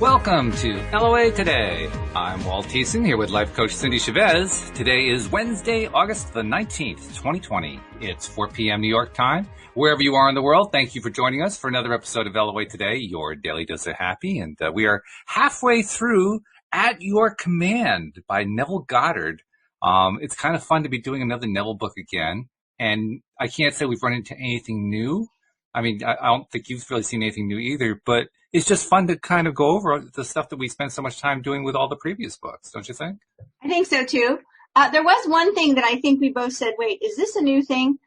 Welcome to LOA Today. I'm Walt Thiessen here with life coach Cindy Chavez. Today is Wednesday, August the 19th, 2020. It's 4 p.m. New York time. Wherever you are in the world, thank you for joining us for another episode of LOA Today, your daily dose of happy. And we are halfway through At Your Command by Neville Goddard. It's kind of fun to be doing another Neville book again. And I can't say we've run into anything new. I mean, I don't think you've really seen anything new either, but it's just fun to kind of go over the stuff that we spent so much time doing with all the previous books, don't you think? I think so, too. There was one thing that I think we both said, wait, is this a new thing?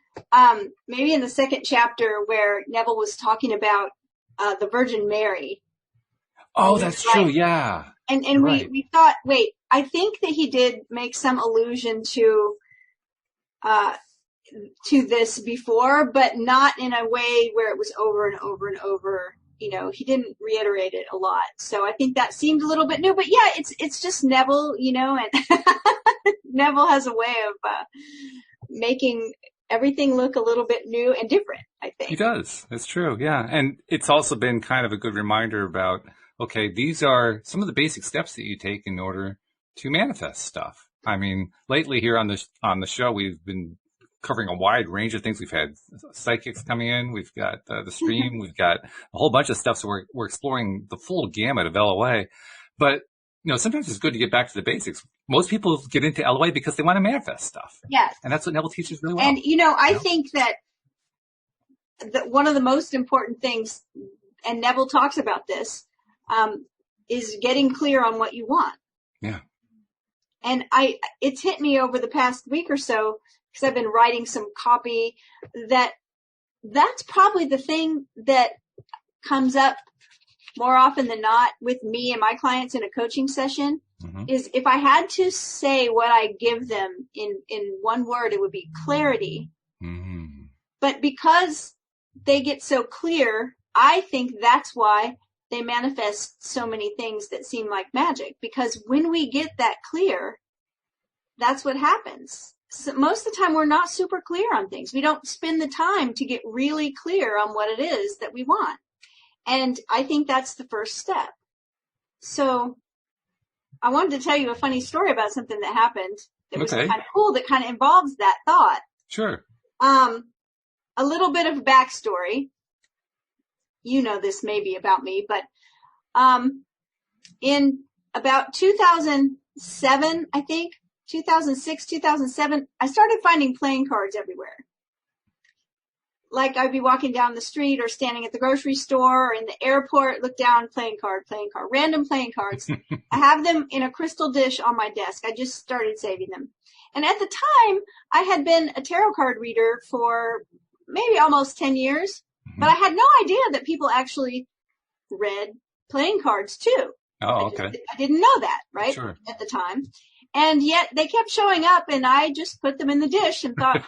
Maybe in the second chapter where Neville was talking about the Virgin Mary. Oh, that's true, yeah. And right. we thought, wait, I think that he did make some allusion to this before, but not in a way where it was over and over and over. You know, he didn't reiterate it a lot. So I think that seemed a little bit new, but yeah, it's just Neville, you know, and Neville has a way of making everything look a little bit new and different, I think. He does. It's true. Yeah. And it's also been kind of a good reminder about, okay, these are some of the basic steps that you take in order to manifest stuff. I mean, lately here on the show, we've been covering a wide range of things. We've had psychics coming in. We've got the stream. We've got a whole bunch of stuff. So we're exploring the full gamut of LOA. But, you know, sometimes it's good to get back to the basics. Most people get into LOA because they want to manifest stuff. Yes. And that's what Neville teaches really well. And, you know, I think that one of the most important things, and Neville talks about this, is getting clear on what you want. Yeah. And it's hit me over the past week or so, because I've been writing some copy, that's probably the thing that comes up more often than not with me and my clients in a coaching session, is if I had to say what I give them in one word, it would be clarity. Mm-hmm. But because they get so clear, I think that's why they manifest so many things that seem like magic, because when we get that clear, that's what happens. So most of the time, we're not super clear on things. We don't spend the time to get really clear on what it is that we want. And I think that's the first step. So I wanted to tell you a funny story about something that happened that was kind of cool, that kind of involves that thought. Sure. A little bit of backstory. You know this maybe about me, but in about 2007, I think, 2006, 2007, I started finding playing cards everywhere. Like I'd be walking down the street or standing at the grocery store or in the airport, look down, playing card, random playing cards. I have them in a crystal dish on my desk. I just started saving them. And at the time, I had been a tarot card reader for maybe almost 10 years, but I had no idea that people actually read playing cards too. Oh, okay. I didn't know that, right? Sure. At the time. And yet they kept showing up, and I just put them in the dish and thought,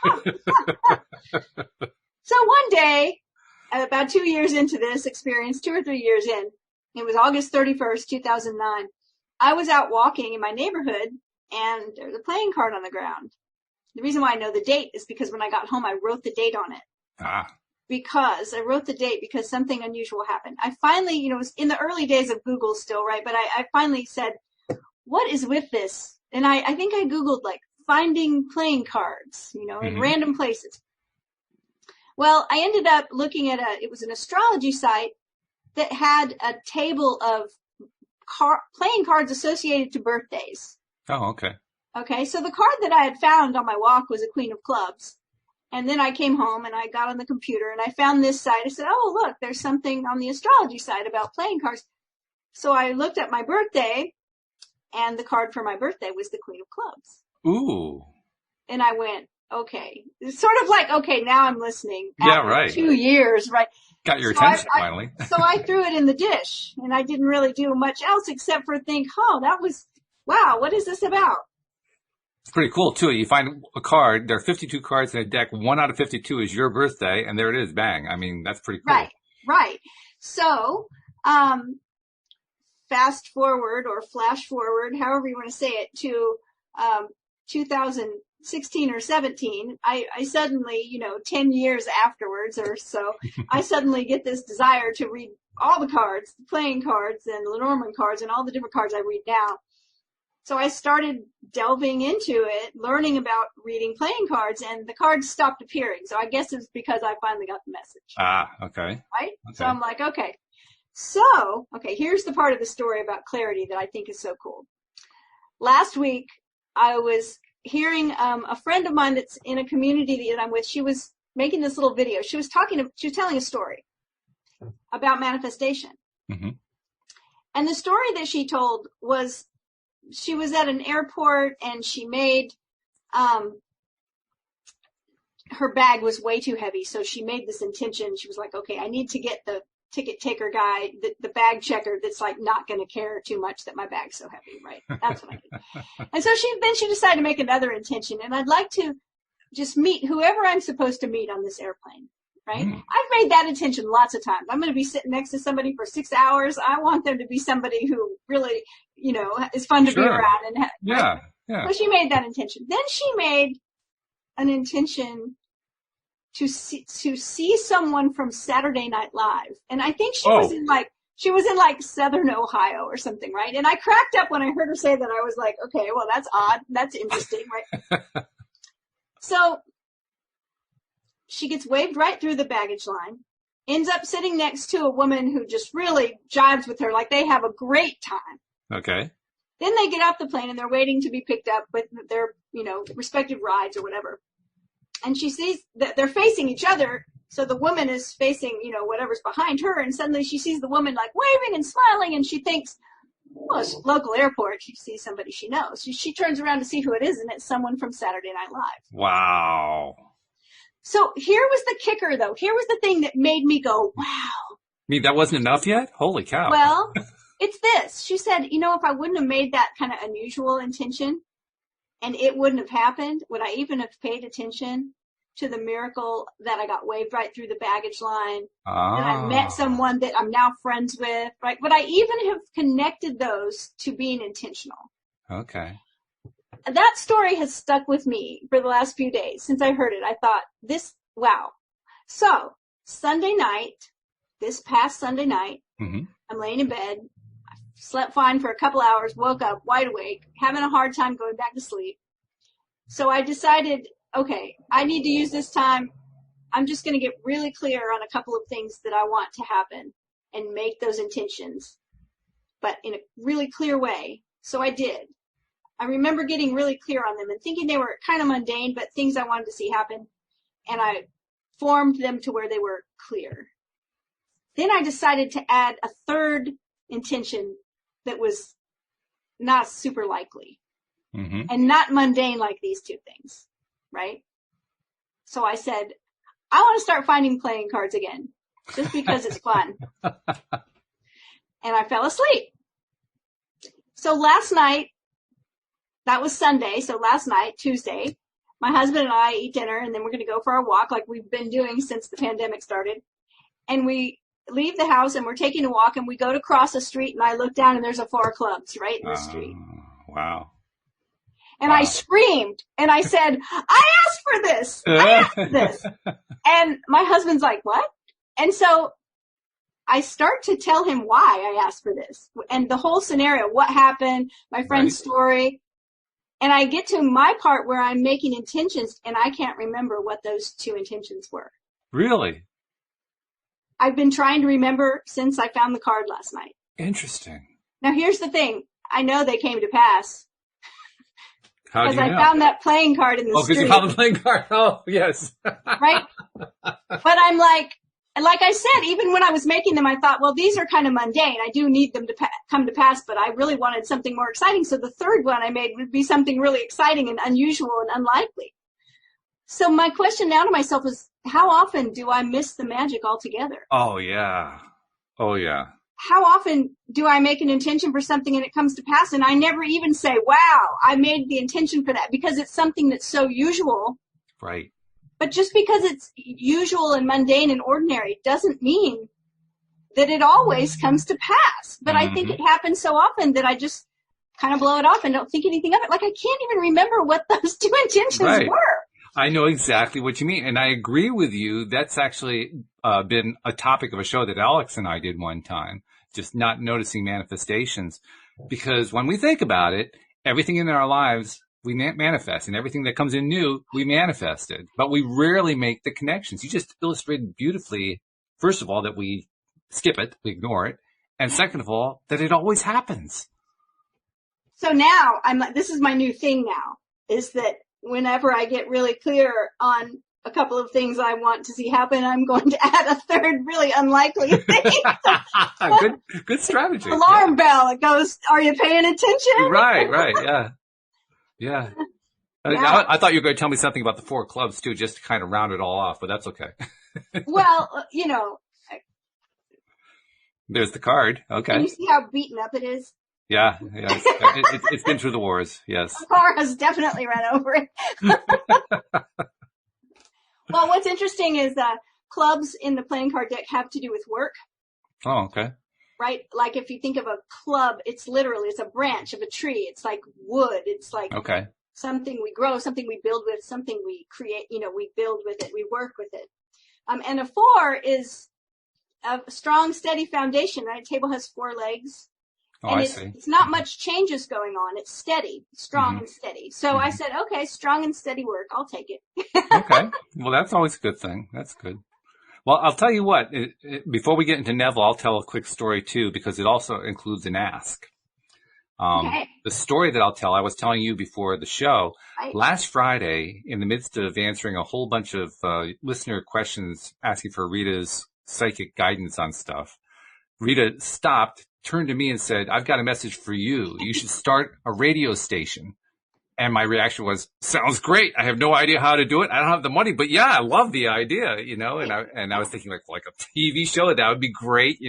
So one day, about 2 years into this experience, 2 or 3 years in, it was August 31st, 2009, I was out walking in my neighborhood, and there was a playing card on the ground. The reason why I know the date is because when I got home, I wrote the date on it. Because I wrote the date because something unusual happened. I finally, you know, it was in the early days of Google still, right? But I finally said, what is with this? And I think I Googled like finding playing cards, you know, in random places. Well, I ended up looking at it was an astrology site that had a table of playing cards associated to birthdays. Oh, okay. Okay. So the card that I had found on my walk was a Queen of Clubs. And then I came home and I got on the computer and I found this site. I said, oh, look, there's something on the astrology site about playing cards. So I looked at my birthday. And the card for my birthday was the Queen of Clubs. Ooh. And I went, okay. It's sort of like, okay, now I'm listening. Yeah, right. 2 years, right? Got your attention finally. So I threw it in the dish. And I didn't really do much else except for think, wow, what is this about? It's pretty cool, too. You find a card. There are 52 cards in a deck. 1 out of 52 is your birthday. And there it is. Bang. I mean, that's pretty cool. Right. So, fast forward or flash forward, however you want to say it, to 2007, 16 or 17, I suddenly, 10 years afterwards or so, I suddenly get this desire to read all the cards, the playing cards and Lenormand cards and all the different cards I read now. So I started delving into it, learning about reading playing cards, and the cards stopped appearing. So I guess it's because I finally got the message. Ah, okay. Right? Okay. So I'm like, okay. So, here's the part of the story about clarity that I think is so cool. Last week, I was hearing a friend of mine that's in a community that I'm with. She was making this little video. She was telling a story about manifestation. Mm-hmm. And the story that she told was, she was at an airport and she made, her bag was way too heavy. So she made this intention. She was like, okay, I need to get the ticket taker guy, the bag checker that's like not going to care too much that my bag's so heavy, right? That's what I did. And so she decided to make another intention. And I'd like to just meet whoever I'm supposed to meet on this airplane. Right? I've made that intention lots of times. I'm going to be sitting next to somebody for 6 hours. I want them to be somebody who really, is fun to be around. And yeah. So she made that intention. Then she made an intention to see someone from Saturday Night Live. And I think she was in Southern Ohio or something, right? And I cracked up when I heard her say that. I was like, okay, well, that's odd. That's interesting, right? So she gets waved right through the baggage line, ends up sitting next to a woman who just really jives with her, like they have a great time. Okay. Then they get off the plane and they're waiting to be picked up with their, respective rides or whatever. And she sees that they're facing each other. So the woman is facing, whatever's behind her. And suddenly she sees the woman like waving and smiling. And she thinks, well, it's a local airport. She sees somebody she knows. She turns around to see who it is. And it's someone from Saturday Night Live. Wow. So here was the kicker, though. Here was the thing that made me go, wow. I mean, that wasn't enough yet? Holy cow. Well, it's this. She said, if I wouldn't have made that kind of unusual intention and it wouldn't have happened, would I even have paid attention to the miracle that I got waved right through the baggage line and I met someone that I'm now friends with, right? Would I even have connected those to being intentional? Okay. That story has stuck with me for the last few days since I heard it. I thought, wow. So, this past Sunday night, I'm laying in bed. I slept fine for a couple hours, woke up wide awake, having a hard time going back to sleep. So I decided, okay, I need to use this time. I'm just going to get really clear on a couple of things that I want to happen and make those intentions, but in a really clear way. So I did. I remember getting really clear on them and thinking they were kind of mundane, but things I wanted to see happen. And I formed them to where they were clear. Then I decided to add a third intention that was not super likely and not mundane like these two things, right? So I said, I want to start finding playing cards again, just because it's fun. And I fell asleep. So last night, that was Sunday. So last night, Tuesday, my husband and I eat dinner and then we're going to go for our walk like we've been doing since the pandemic started. And we leave the house and we're taking a walk and we go to cross a street and I look down and there's a 4 Clubs right in the street. Wow. And I screamed and I said, I asked for this. I asked for this. And my husband's like, what? And so I start to tell him why I asked for this and the whole scenario, what happened, my friend's story. And I get to my part where I'm making intentions and I can't remember what those 2 intentions were. Really? I've been trying to remember since I found the card last night. Interesting. Now here's the thing. I know they came to pass. How do you know? Because I found that playing card in the street. Oh, because you found the playing card. Oh, yes. Right? But I'm like I said, even when I was making them, I thought, well, these are kind of mundane. I do need them to come to pass, but I really wanted something more exciting. So the third one I made would be something really exciting and unusual and unlikely. So my question now to myself is, how often do I miss the magic altogether? Oh, yeah. Oh, yeah. How often do I make an intention for something and it comes to pass and I never even say, wow, I made the intention for that because it's something that's so usual. Right. But just because it's usual and mundane and ordinary doesn't mean that it always comes to pass. But I think it happens so often that kind of blow it off and don't think anything of it. Like I can't even remember what those two intentions were. I know exactly what you mean. And I agree with you. That's actually been a topic of a show that Alex and I did one time, just not noticing manifestations. Because when we think about it, everything in our lives, we manifest, and everything that comes in new, we manifested. But we rarely make the connections. You just illustrated beautifully, first of all, that we skip it, we ignore it. And second of all, that it always happens. So now this is my new thing now, is that whenever I get really clear on a couple of things I want to see happen, I'm going to add a third really unlikely thing. Good strategy. Alarm bell. It goes, are you paying attention? Right. Yeah. I thought you were going to tell me something about the 4 clubs too, just to kind of round it all off, but that's okay. Well, there's the card. Okay. Can you see how beaten up it is? Yeah. It's been through the wars. Yes. The car has definitely run over it. Well, what's interesting is clubs in the playing card deck have to do with work. Oh, okay. Right? Like if you think of a club, it's a branch of a tree. It's like wood. It's like something we grow, something we build with, something we create, we build with it, we work with it. And a 4 is a strong, steady foundation, right? A table has 4 legs. Oh, and I see. It's not much changes going on. It's steady, strong and steady. So I said, okay, strong and steady work. I'll take it. Okay. Well, that's always a good thing. That's good. Well, I'll tell you what, before we get into Neville, I'll tell a quick story too, because it also includes an ask. The story that I'll tell, I was telling you before the show, last Friday, in the midst of answering a whole bunch of listener questions asking for Rita's psychic guidance on stuff, Rita stopped, turned to me and said, I've got a message for you. You should start a radio station. And my reaction was, sounds great. I have no idea how to do it. I don't have the money, but yeah, I love the idea, and I was thinking like a TV show, that would be great,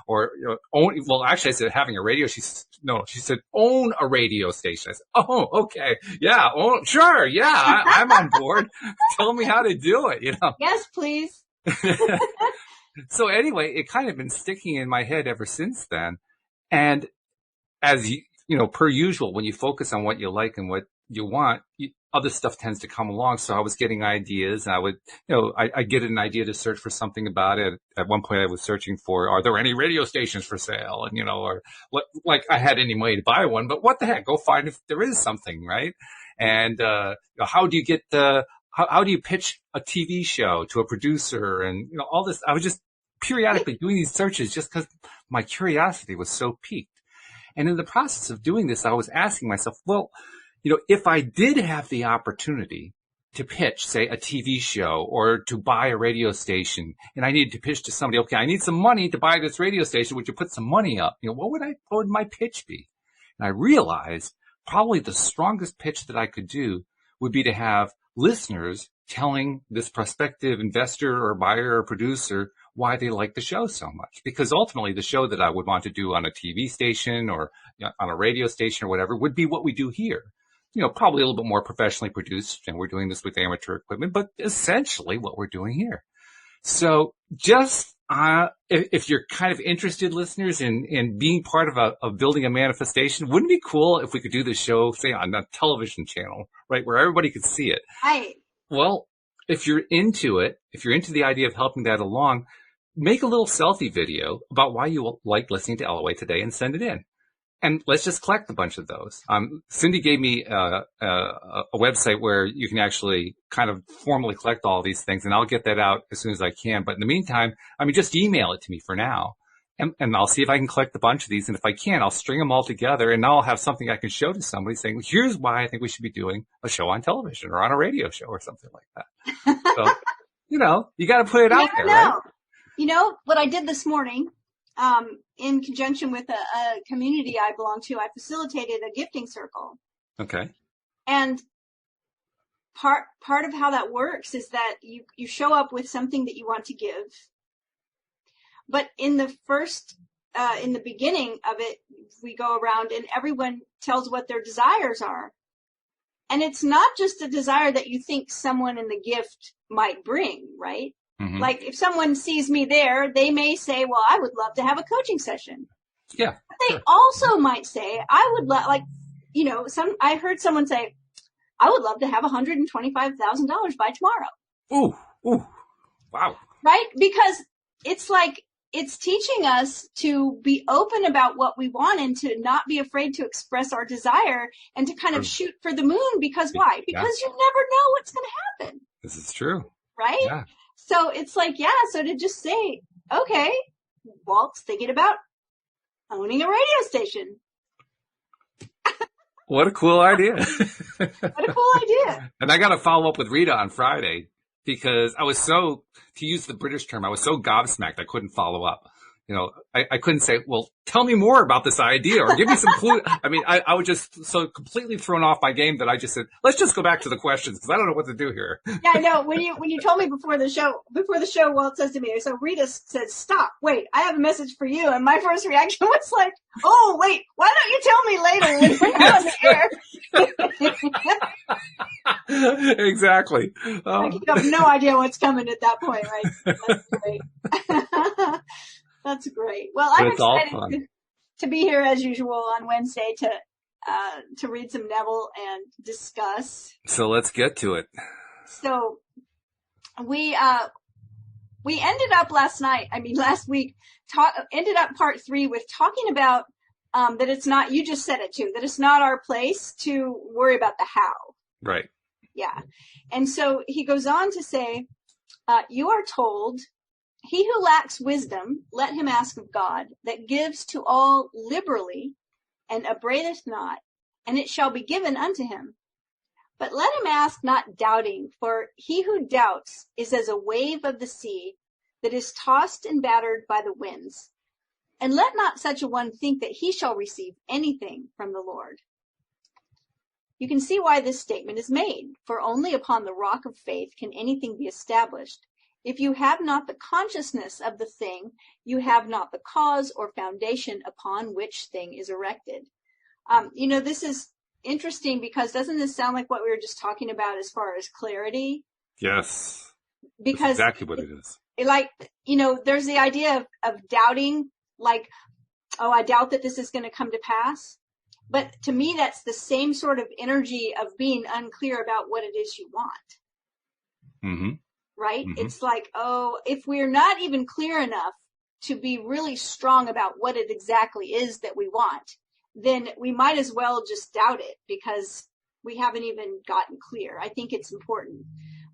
or, well, actually I said having a radio. She said, own a radio station. I said, oh, okay. Yeah. Oh, sure. Yeah. I'm on board. Tell me how to do it, Yes, please. So anyway, it kind of been sticking in my head ever since then. And as per usual, when you focus on what you like and what you want, other stuff tends to come along. So I was getting ideas, and I would, I get an idea to search for something about it. At one point I was searching for, are there any radio stations for sale? And, or like I had any money to buy one, but what the heck, go find if there is something, right? And, how do you get how do you pitch a TV show to a producer and, all this? I was just periodically doing these searches just because my curiosity was so piqued. And in the process of doing this, I was asking myself, well, if I did have the opportunity to pitch, say, a TV show or to buy a radio station, and I needed to pitch to somebody, okay, I need some money to buy this radio station. Would you put some money up? What would my pitch be? And I realized probably the strongest pitch that I could do would be to have listeners telling this prospective investor or buyer or producer why they like the show so much. Because ultimately the show that I would want to do on a TV station or on a radio station or whatever would be what we do here. Probably a little bit more professionally produced, and we're doing this with amateur equipment, but essentially what we're doing here. So just, if you're kind of interested, listeners, in being part of building a manifestation, wouldn't it be cool if we could do this show, say, on a television channel, right, where everybody could see it? Right. Well, if you're into it, if you're into the idea of helping that along, make a little selfie video about why you like listening to LOA today and send it in. And let's just collect a bunch of those. Cindy gave me a website where you can actually kind of formally collect all these things, and I'll get that out as soon as I can. But in the meantime, just email it to me for now, and I'll see if I can collect a bunch of these. And if I can, I'll string them all together, and now I'll have something I can show to somebody saying, well, here's why I think we should be doing a show on television or on a radio show or something like that. So, you got to put it out there, right? What I did this morning, in conjunction with a community I belong to, I facilitated a gifting circle. Okay. And part of how that works is that you show up with something that you want to give. But in the beginning of it, we go around and everyone tells what their desires are. And it's not just a desire that you think someone in the gift might bring, right? Mm-hmm. Like if someone sees me there, they may say, well, I would love to have a coaching session. Yeah. They also might say, I would like, I heard someone say, I would love to have $125,000 by tomorrow. Ooh. Wow. Right? Because it's like, it's teaching us to be open about what we want and to not be afraid to express our desire and to kind of shoot for the moon. Because why? Because you never know what's going to happen. This is true. Right? Yeah. So it's like, so to just say, okay, Walt's thinking about owning a radio station. What a cool idea. What a cool idea. And I got to follow up with Rita on Friday because I was to use the British term, I was so gobsmacked I couldn't follow up. I couldn't say, well, tell me more about this idea or give me some clue. I mean, I was just so completely thrown off my game that I just said, let's just go back to the questions because I don't know what to do here. Yeah, I know. When you told me before the show, Walt says to me, so Rita said, stop, wait, I have a message for you. And my first reaction was like, oh, wait, why don't you tell me later when we're not on the air? Exactly. Like you have no idea what's coming at that point, right? That's great. That's great. Well, I'm excited to be here as usual on Wednesday to read some Neville and discuss. So let's get to it. So we ended up last week, ended up part 3 with talking about that it's not, you just said it too, that it's not our place to worry about the how. Right. Yeah. And so he goes on to say, you are told, he who lacks wisdom, let him ask of God, that gives to all liberally and upbraideth not, and it shall be given unto him. But let him ask not doubting, for he who doubts is as a wave of the sea that is tossed and battered by the winds. And let not such a one think that he shall receive anything from the Lord. You can see why this statement is made, for only upon the rock of faith can anything be established. If you have not the consciousness of the thing, you have not the cause or foundation upon which thing is erected. This is interesting because doesn't this sound like what we were just talking about as far as clarity? Yes. Because that's exactly what it is. There's the idea of doubting, like, oh, I doubt that this is going to come to pass. But to me, that's the same sort of energy of being unclear about what it is you want. Mm-hmm. Right? Mm-hmm. It's like, oh, if we're not even clear enough to be really strong about what it exactly is that we want, then we might as well just doubt it because we haven't even gotten clear. I think it's important.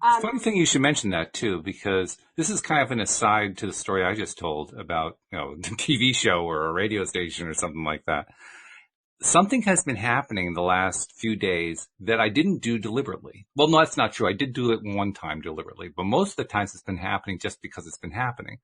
Funny thing you should mention that too, because this is kind of an aside to the story I just told about, the TV show or a radio station or something like that. Something has been happening in the last few days that I didn't do deliberately. Well, no, that's not true. I did do it one time deliberately, but most of the times it's been happening just because it's been happening.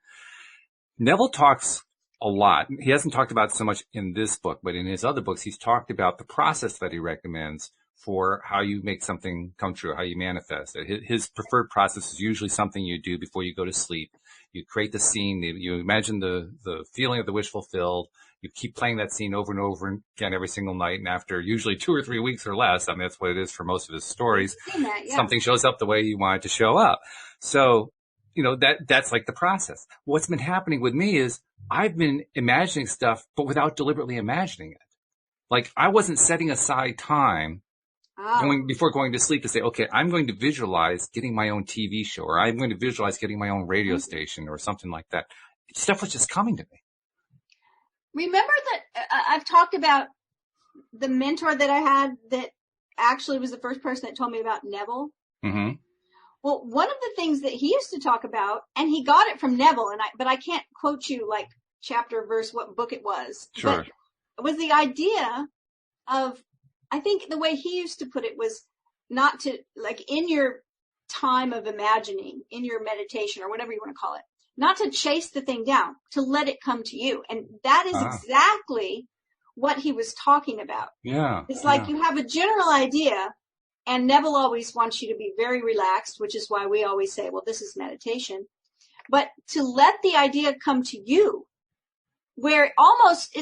Neville talks a lot. He hasn't talked about it so much in this book, but in his other books, he's talked about the process that he recommends for how you make something come true, how you manifest it. His preferred process is usually something you do before you go to sleep. You create the scene, you imagine the feeling of the wish fulfilled. You keep playing that scene over and over again every single night. And after usually 2 or 3 weeks or less, I mean, that's what it is for most of his stories. Something shows up the way you want it to show up. So, that's like the process. What's been happening with me is I've been imagining stuff, but without deliberately imagining it. Like I wasn't setting aside time before going to sleep to say, okay, I'm going to visualize getting my own TV show, or I'm going to visualize getting my own radio station or something like that. Stuff was just coming to me. Remember that I've talked about the mentor that I had that actually was the first person that told me about Neville. Mm-hmm. Well, one of the things that he used to talk about, and he got it from Neville, but I can't quote you like chapter, verse, what book it was. Sure. But it was the idea of, I think the way he used to put it was not to, like in your time of imagining, in your meditation or whatever you want to call it, not to chase the thing down, to let it come to you. And that is exactly what he was talking about. Yeah. It's like you have a general idea, and Neville always wants you to be very relaxed, which is why we always say, well, this is meditation. But to let the idea come to you, where almost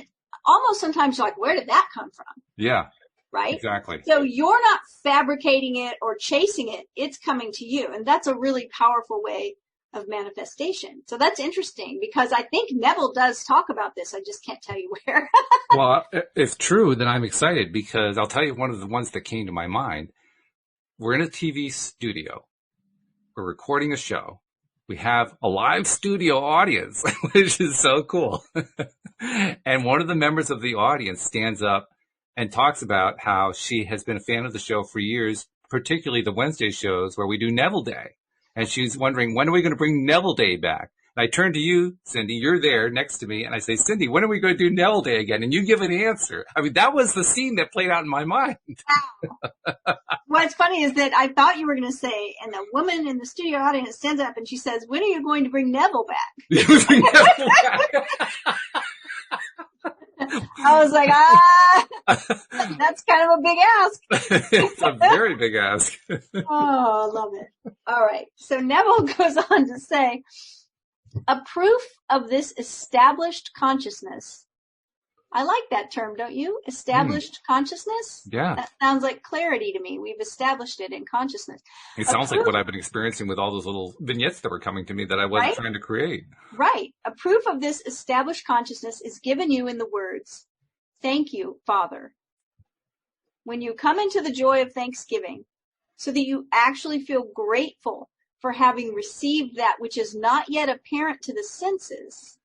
sometimes you're like, where did that come from? Yeah. Right? Exactly. So you're not fabricating it or chasing it. It's coming to you. And that's a really powerful way of manifestation. So that's interesting because I think Neville does talk about this. I just can't tell you where. Well, if true, then I'm excited because I'll tell you one of the ones that came to my mind. We're in a TV studio. We're recording a show. We have a live studio audience, which is so cool. And one of the members of the audience stands up and talks about how she has been a fan of the show for years, particularly the Wednesday shows where we do Neville Day. And she's wondering, when are we going to bring Neville Day back? And I turn to you, Cindy, you're there next to me, and I say, Cindy, when are we going to do Neville Day again? And you give an answer. I mean, that was the scene that played out in my mind. What's funny is that I thought you were going to say, and the woman in the studio audience stands up and she says, when are you going to bring Neville back? I was like, that's kind of a big ask. It's a very big ask. Oh, I love it. All right. So Neville goes on to say, a proof of this established consciousness. I like that term, don't you? Established consciousness? Yeah. That sounds like clarity to me. We've established it in consciousness. It sounds like what I've been experiencing with all those little vignettes that were coming to me that I wasn't trying to create. Right. A proof of this established consciousness is given you in the words, thank you, Father. When you come into the joy of thanksgiving, so that you actually feel grateful for having received that which is not yet apparent to the senses,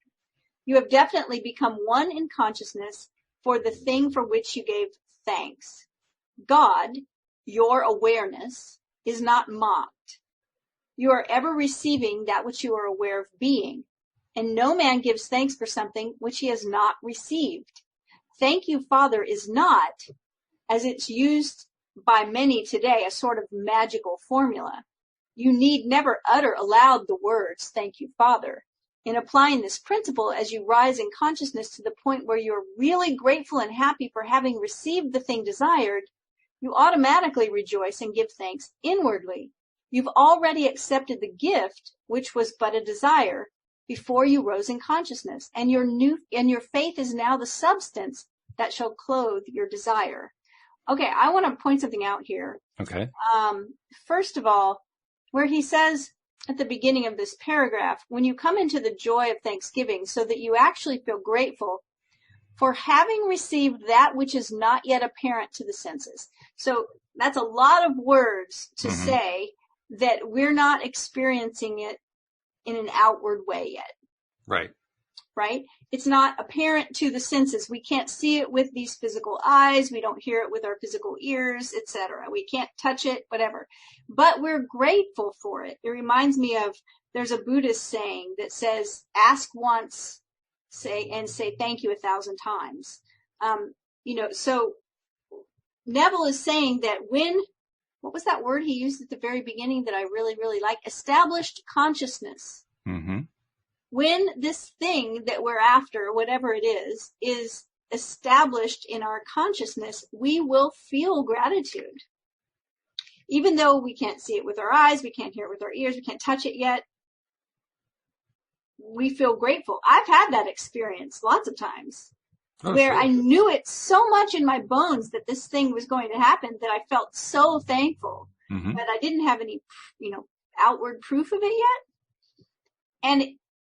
you have definitely become one in consciousness for the thing for which you gave thanks. God, your awareness, is not mocked. You are ever receiving that which you are aware of being, and no man gives thanks for something which he has not received. Thank you, Father, is not, as it's used by many today, a sort of magical formula. You need never utter aloud the words, thank you, Father. In applying this principle, as you rise in consciousness to the point where you're really grateful and happy for having received the thing desired, you automatically rejoice and give thanks inwardly. You've already accepted the gift, which was but a desire, before you rose in consciousness, and your faith is now the substance that shall clothe your desire. Okay, I want to point something out here. Okay. First of all, where he says at the beginning of this paragraph, when you come into the joy of thanksgiving, so that you actually feel grateful for having received that which is not yet apparent to the senses. So that's a lot of words to say that we're not experiencing it in an outward way yet. Right. Right? It's not apparent to the senses. We can't see it with these physical eyes. We don't hear it with our physical ears, etc. We can't touch it, whatever. But we're grateful for it. It reminds me of, there's a Buddhist saying that says, ask once, say thank you 1,000 times. So Neville is saying that what was that word he used at the very beginning that I really, really like? Established consciousness. Mm-hmm. When this thing that we're after, whatever it is established in our consciousness, we will feel gratitude. Even though we can't see it with our eyes, we can't hear it with our ears, we can't touch it yet, we feel grateful. I've had that experience lots of times where I knew it so much in my bones that this thing was going to happen that I felt so thankful, but I didn't have any, outward proof of it yet. And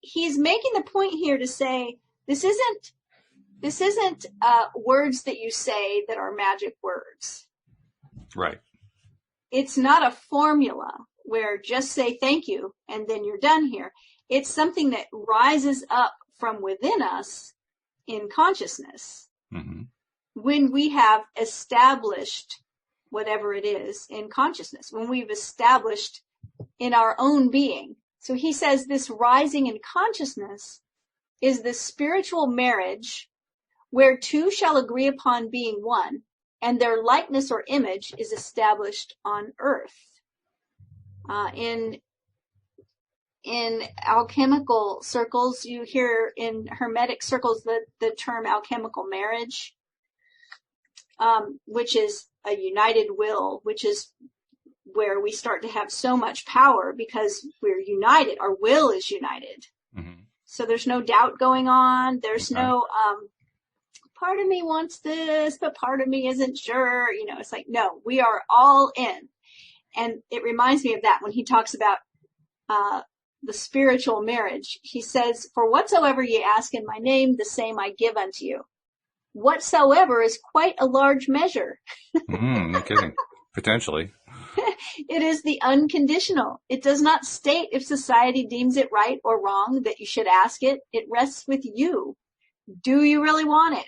he's making the point here to say, this isn't words that you say that are magic words. Right. It's not a formula where just say thank you and then you're done here. It's something that rises up from within us in consciousness when we have established whatever it is in consciousness, when we've established in our own being. So he says this rising in consciousness is the spiritual marriage where two shall agree upon being one, and their likeness or image is established on earth. In alchemical circles, you hear in Hermetic circles the term alchemical marriage, which is a united will, which is where we start to have so much power because we're united. Our will is united. So there's no doubt going on. There's no, part of me wants this, but part of me isn't sure. It's like, no, we are all in. And it reminds me of that when he talks about, the spiritual marriage. He says, for whatsoever ye ask in my name, the same I give unto you. Whatsoever is quite a large measure. No kidding. Potentially. It is the unconditional. It does not state if society deems it right or wrong that you should ask it. It rests with you. Do you really want it?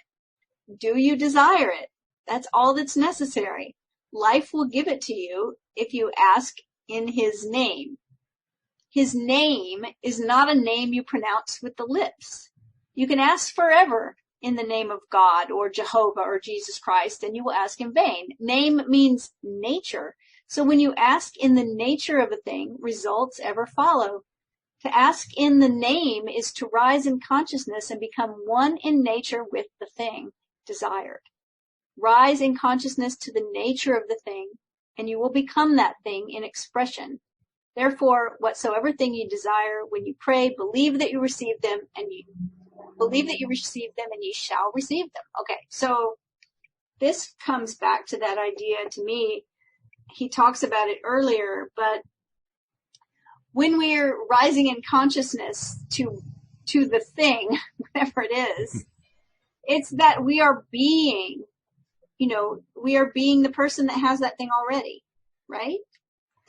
Do you desire it? That's all that's necessary. Life will give it to you if you ask in his name. His name is not a name you pronounce with the lips. You can ask forever in the name of God or Jehovah or Jesus Christ, and you will ask in vain. Name means nature. So when you ask in the nature of a thing, results ever follow. To ask in the name is to rise in consciousness and become one in nature with the thing desired. Rise in consciousness to the nature of the thing, and you will become that thing in expression. Therefore, whatsoever thing you desire, when you pray, believe that you receive them, and you believe that you receive them, and you shall receive them. Okay, so this comes back to that idea to me. He talks about it earlier, but when we're rising in consciousness to the thing, whatever it is, it's that we are being, we are being the person that has that thing already, right?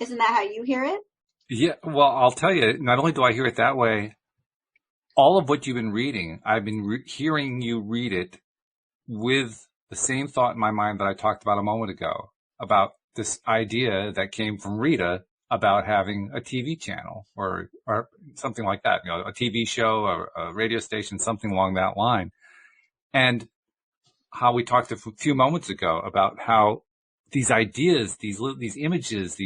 Isn't that how you hear it? Yeah, well, I'll tell you, not only do I hear it that way, all of what you've been reading, I've been hearing you read it with the same thought in my mind that I talked about a moment ago, about this idea that came from Rita about having a TV channel or something like that, a TV show or a radio station, something along that line. And how we talked a few moments ago about how these ideas, these images,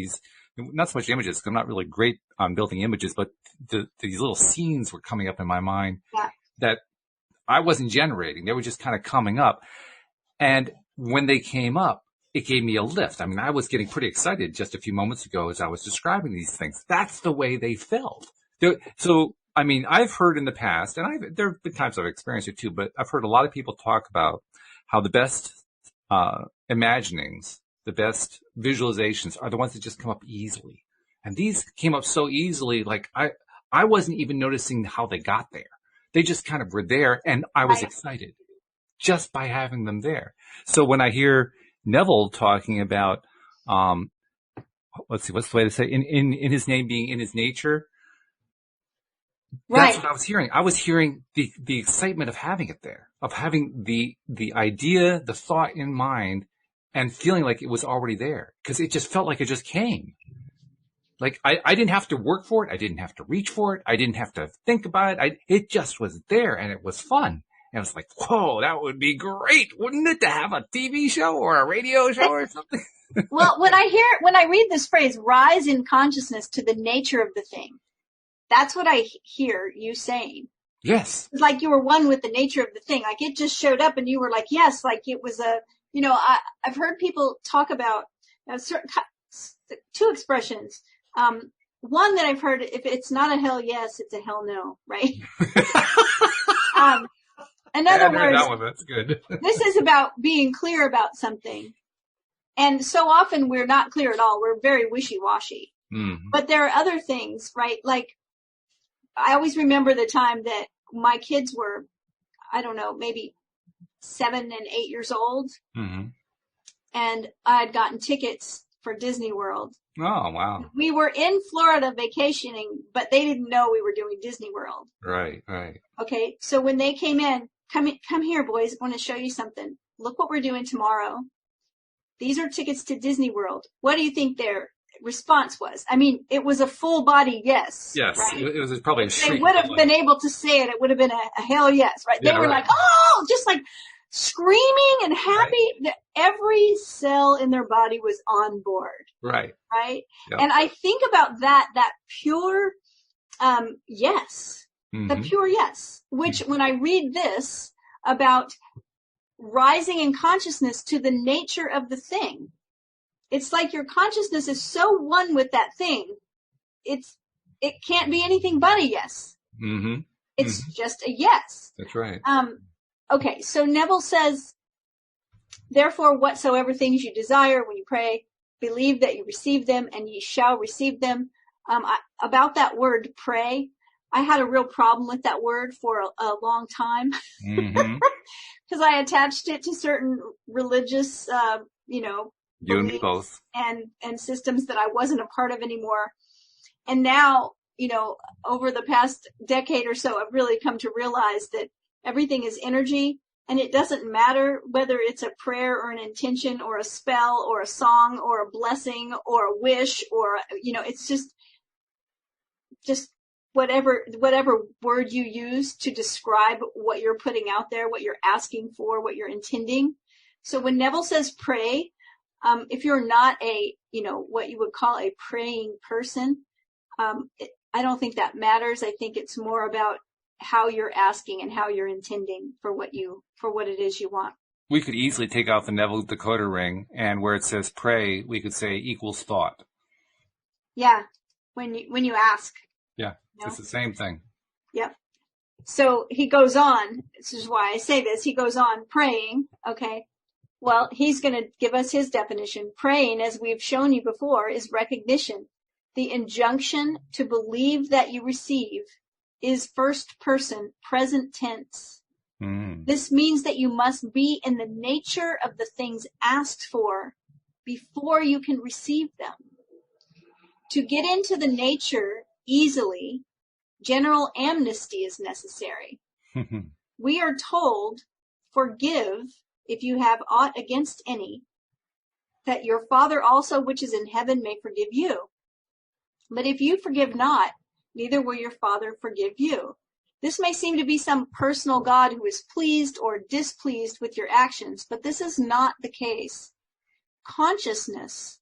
not so much images, because I'm not really great on building images, but these little scenes were coming up in my mind that I wasn't generating. They were just kind of coming up. And when they came up, it gave me a lift. I mean, I was getting pretty excited just a few moments ago as I was describing these things. That's the way they felt. So, I mean, I've heard in the past, and there have been times I've experienced it too, but I've heard a lot of people talk about how the best imaginings, the best visualizations are the ones that just come up easily. And these came up so easily, like I wasn't even noticing how they got there. They just kind of were there, and I was excited just by having them there. So when I hear Neville talking about, let's see, what's the way to say, in his name being in his nature, that's what I was hearing. I was hearing the excitement of having it there, of having the idea, the thought in mind, and feeling like it was already there, because it just felt like it just came. Like I didn't have to work for it. I didn't have to reach for it. I didn't have to think about it. It just was there, and it was fun. And I was like, whoa, that would be great, wouldn't it, to have a TV show or a radio show or something? Well, when I read this phrase, rise in consciousness to the nature of the thing, that's what I hear you saying. Yes. It's like you were one with the nature of the thing. Like it just showed up and you were like, yes, like it was I've heard people talk about certain two expressions. One that I've heard, if it's not a hell yes, it's a hell no, right? In other words, that one, that's good. This is about being clear about something. And so often we're not clear at all. We're very wishy-washy. Mm-hmm. But there are other things, right? Like I always remember the time that my kids were, I don't know, maybe 7 and 8 years old. Mm-hmm. And I had gotten tickets for Disney World. Oh, wow. We were in Florida vacationing, but they didn't know we were doing Disney World. Right, right. Okay, so when they came in, come here, boys. I want to show you something. Look what we're doing tomorrow. These are tickets to Disney World. What do you think their response was? I mean, it was a full body yes. Yes, right? It was probably a shriek. They would have been able to say it. It would have been a hell yes, right? They were like, oh, just like screaming and happy. Right. Every cell in their body was on board. Right. Right? Yep. And I think about that pure yes. Mm-hmm. The pure yes, which when I read this about rising in consciousness to the nature of the thing, it's like your consciousness is so one with that thing. It can't be anything but a yes. Mm-hmm. It's just a yes. That's right. Okay. So Neville says, therefore, whatsoever things you desire when you pray, believe that you receive them and ye shall receive them. About that word pray, I had a real problem with that word for a long time because I attached it to certain religious, You and me both. and systems that I wasn't a part of anymore. And now, over the past decade or so, I've really come to realize that everything is energy, and it doesn't matter whether it's a prayer or an intention or a spell or a song or a blessing or a wish or, it's just whatever word you use to describe what you're putting out there, what you're asking for, what you're intending. So when Neville says pray, if you're not what you would call a praying person, I don't think that matters. I think it's more about how you're asking and how you're intending for what it is you want. We could easily take out the Neville decoder ring, and where it says pray, we could say equals thought. Yeah. When you ask. Yeah. It's the same thing. Yep. So he goes on. This is why I say this. He goes on praying. Okay. Well, he's going to give us his definition. Praying, as we've shown you before, is recognition. The injunction to believe that you receive is first person, present tense. This means that you must be in the nature of the things asked for before you can receive them. To get into the nature easily, general amnesty is necessary. We are told, forgive if you have aught against any, that your Father also which is in heaven may forgive you. But if you forgive not, neither will your Father forgive you. This may seem to be some personal God who is pleased or displeased with your actions, but this is not the case. Consciousness,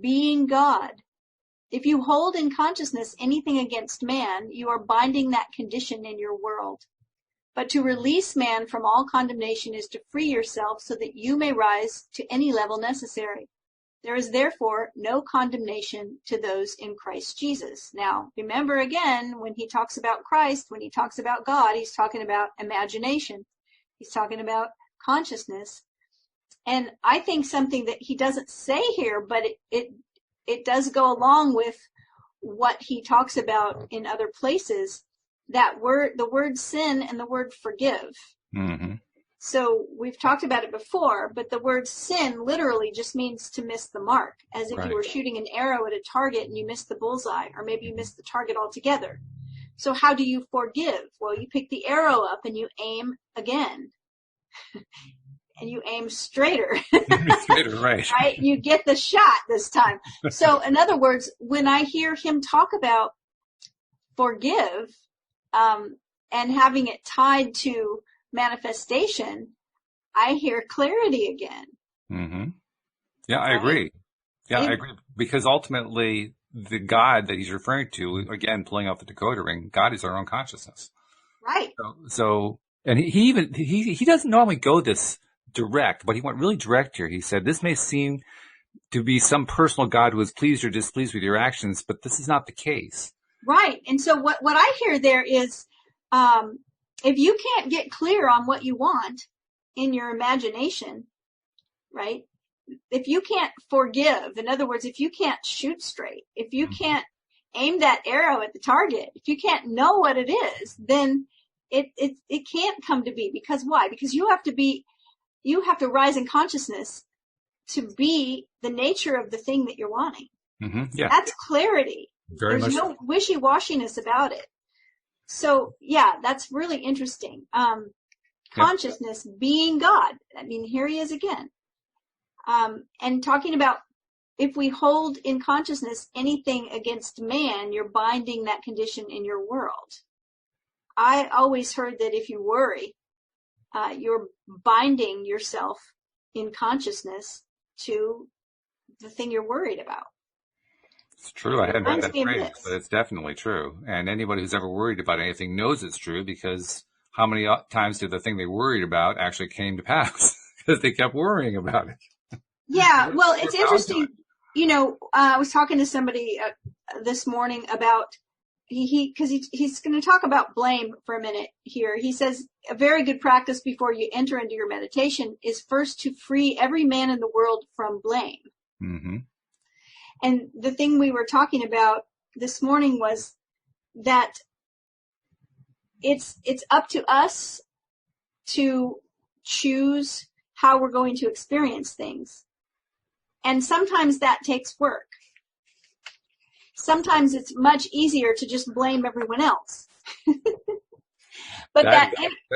being God. If you hold in consciousness anything against man, you are binding that condition in your world. But to release man from all condemnation is to free yourself so that you may rise to any level necessary. There is therefore no condemnation to those in Christ Jesus. Now, remember again, when he talks about Christ, when he talks about God, he's talking about imagination. He's talking about consciousness. And I think something that he doesn't say here, but it does go along with what he talks about in other places, that the word sin and the word forgive. So we've talked about it before, but the word sin literally just means to miss the mark, as if you were shooting an arrow at a target and you missed the bullseye, or maybe you missed the target altogether. So how do you forgive? Well, you pick the arrow up and you aim again. And you aim straighter. Straighter, right. Right? You get the shot this time. So in other words, when I hear him talk about forgive, and having it tied to manifestation, I hear clarity again. Yeah, I agree. Yeah, I agree. Because ultimately, the God that he's referring to, again, pulling out the decoder ring, God is our own consciousness. Right. So and he doesn't normally go this direct, but he went really direct here. He said, this may seem to be some personal God who is pleased or displeased with your actions, but this is not the case. Right. And so what I hear there is, if you can't get clear on what you want in your imagination, right? If you can't forgive, in other words, if you can't shoot straight, if you can't aim that arrow at the target, if you can't know what it is, then it can't come to be. Because why? Because you have to rise in consciousness to be the nature of the thing that you're wanting. Yeah. That's clarity. There's no wishy-washiness about it. So, yeah, that's really interesting. Consciousness being God. I mean, here he is again. And talking about if we hold in consciousness anything against man, you're binding that condition in your world. I always heard that if you worry, you're binding yourself in consciousness to the thing you're worried about. It's true. I hadn't heard that phrase, but it's definitely true. And anybody who's ever worried about anything knows it's true, because how many times did the thing they worried about actually came to pass? Because they kept worrying about it. Yeah, well, it's interesting. I was talking to somebody this morning about because he's going to talk about blame for a minute here. He says a very good practice before you enter into your meditation is first to free every man in the world from blame. And the thing we were talking about this morning was that it's up to us to choose how we're going to experience things. And sometimes that takes work. Sometimes it's much easier to just blame everyone else. But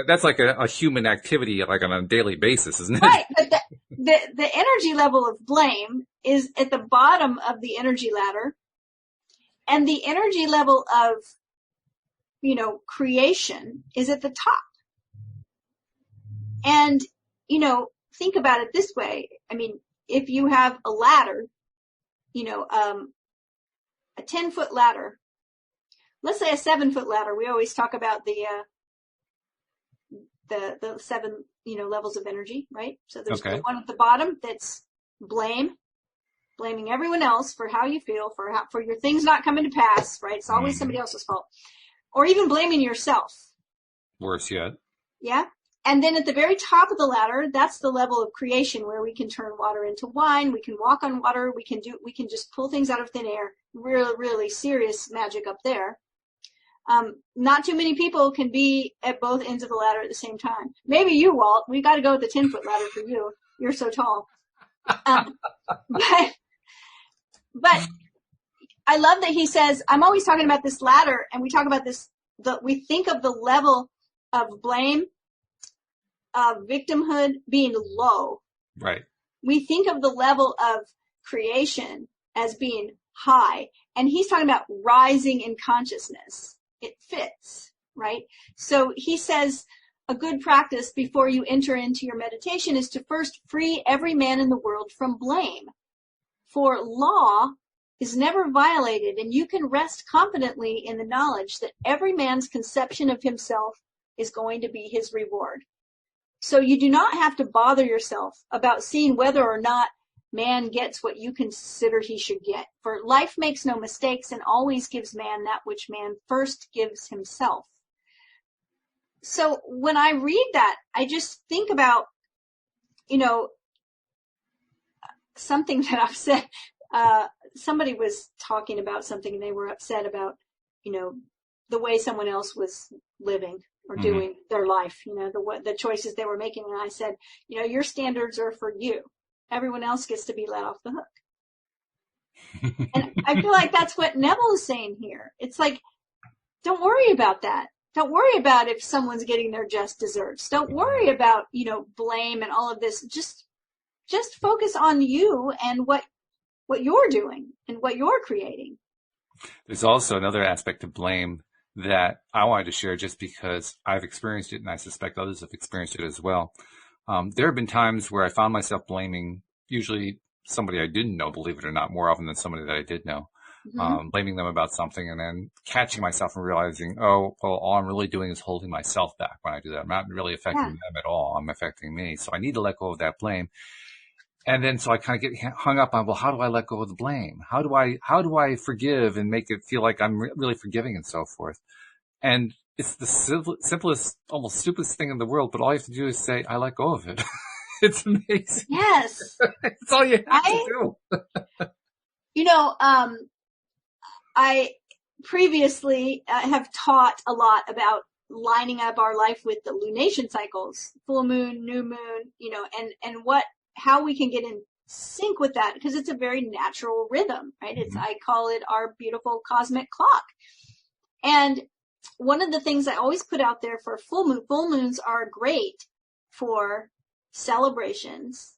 that's like a human activity, like on a daily basis, isn't it? Right. But the energy level of blame is at the bottom of the energy ladder. And the energy level of, creation is at the top. And, think about it this way. I mean, if you have a ladder, a 10-foot ladder, let's say a 7-foot ladder. We always talk about the 7, levels of energy, right? So there's the one at the bottom that's blaming everyone else for how you feel, for your things not coming to pass, right? It's always somebody else's fault. Or even blaming yourself. Worse yet. Yeah. And then at the very top of the ladder, that's the level of creation where we can turn water into wine. We can walk on water. We can just pull things out of thin air. Really, really serious magic up there. Not too many people can be at both ends of the ladder at the same time. Maybe you, Walt. We got to go with the 10-foot ladder for you. You're so tall. But I love that he says, I'm always talking about this ladder, and we talk about this, we think of the level of blame, of victimhood being low. Right. We think of the level of creation as being high, and he's talking about rising in consciousness. It fits, right? So he says a good practice before you enter into your meditation is to first free every man in the world from blame. For law is never violated, and you can rest confidently in the knowledge that every man's conception of himself is going to be his reward. So you do not have to bother yourself about seeing whether or not man gets what you consider he should get. For life makes no mistakes and always gives man that which man first gives himself. So when I read that, I just think about, something that I've said. Somebody was talking about something and they were upset about, the way someone else was living or doing their life, the choices they were making. And I said, your standards are for you. Everyone else gets to be let off the hook. And I feel like that's what Neville is saying here. It's like, don't worry about that. Don't worry about if someone's getting their just desserts. Don't worry about, blame and all of this. Just focus on you and what you're doing and what you're creating. There's also another aspect of blame that I wanted to share just because I've experienced it and I suspect others have experienced it as well. There have been times where I found myself blaming usually somebody I didn't know, believe it or not, more often than somebody that I did know, blaming them about something and then catching myself and realizing, all I'm really doing is holding myself back when I do that. I'm not really affecting them at all. I'm affecting me. So I need to let go of that blame. And then so I kind of get hung up on, how do I let go of the blame? How do I forgive and make it feel like I'm really forgiving and so forth? And it's the simplest, almost stupidest thing in the world, but all you have to do is say, I let go of it. It's amazing. Yes. It's all you have to do. I previously have taught a lot about lining up our life with the lunation cycles, full moon, new moon, and how we can get in sync with that, because it's a very natural rhythm, right? I call it our beautiful cosmic clock. And one of the things I always put out there for full moons are great for celebrations,